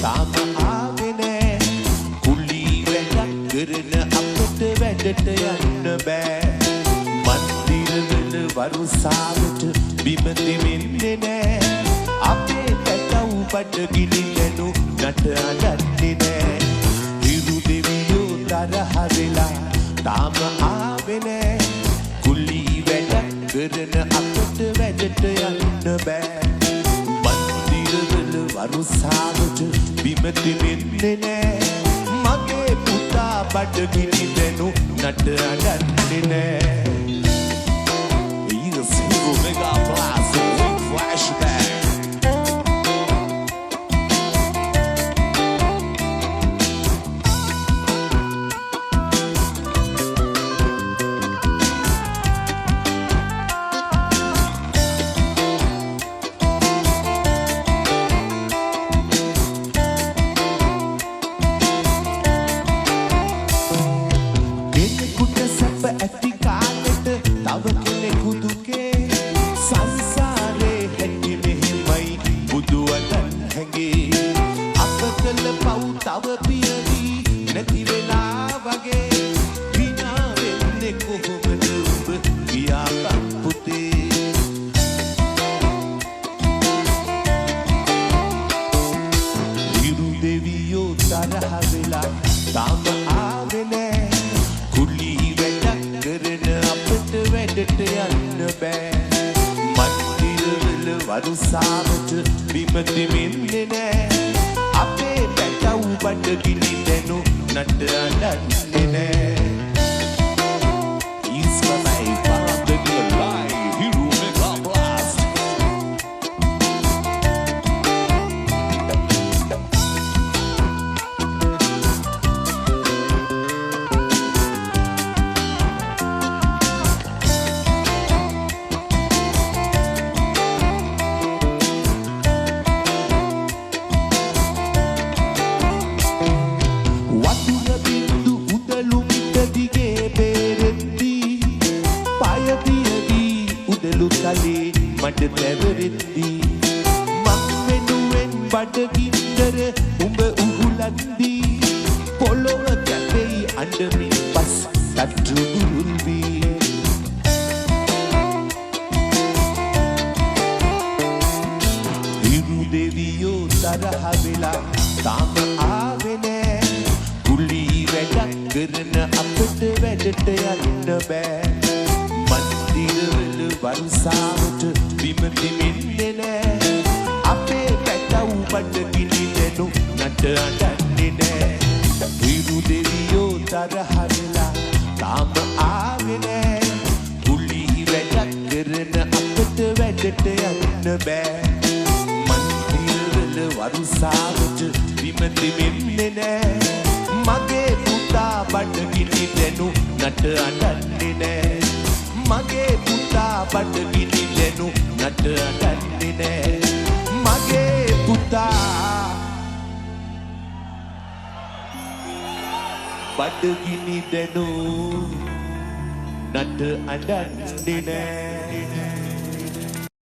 තාම ආවේ නෑ කුලී වැඩක් කරන අපට වැඩට යන්න බෑ මන්දිරවල වරුසාවට බිම දෙමින්නේ නෑ අපේ පැටව් බඩ ගිනිලනු නට අඩන්නේ නෑ හිරු දෙවියෝ තරහ වෙලා තාම ආවේ නෑ කුලී වැඩක් කරන අපට වැඩට යන්න බෑ මන්දිරවල වරුසාවට බිම දෙමින්නේ නෑ මගේ පුතා බඩ ගිනිලනු නට අඩන්නේ නෑ Mega Blast Flashback කෙනෙකුට සැප ඇති කාලෙට තව කෙනෙකු දුකේ සංසාරේ හැටි මෙහෙමයි බුදුවදන් හැඟේ අප කළ පව් තව පියවි නැති වෙලා වගේ විනා වෙන්නේ කොහොමද ඔබ කියාපන් පුතේ හිරු දෙවියෝ තරහ වෙලා තාම ආවේ නෑ කුලී වැඩක් කරන අපට වැඩට යන්න බෑ මන්දිරවල වරුසාවට බිම දෙමින්නේ නෑ අපේ පැටව් බඩ ගිනිලනු නට අඩන්නේ නෑ ඉස්මයි පාදගල ලයි හිරු මෙගා බ්ලාස්ට් මඩ තැවරෙද්දී මං වෙනුවෙන් බඩගින්නර උඹ උහුලද්දී පොළොව කැපෙයි අඬමින් පස් තට්ටු බුරුල් වී හිරු දෙවියෝ තරහ වෙලා තාම ආවේ නෑ කුලී වැඩක් කරන අපට වැඩට යන්න බෑ මන්දිරවල වරුසාවට බිම දෙමින්නේ නෑ අපේ පැටව් බඩ ගිනිලනු නට අඩන්නේ නෑ හිරු දෙවියෝ තරහ වෙලා තාම ආවේ නෑ කුලී වැඩක් කරන අපට වැඩට යන්න බෑ මන්දිරවල වරුසාවට බිම දෙමින්නේ නෑ මගේ පුතා බඩ ගිනිලනු නට අඩන්නේ නෑ මගේ පුතා බඩ ගිනිලනු නට අඩන්නේ නෑ මගේ පුතා බඩ ගිනිලනු නට අඩන්නේ නෑ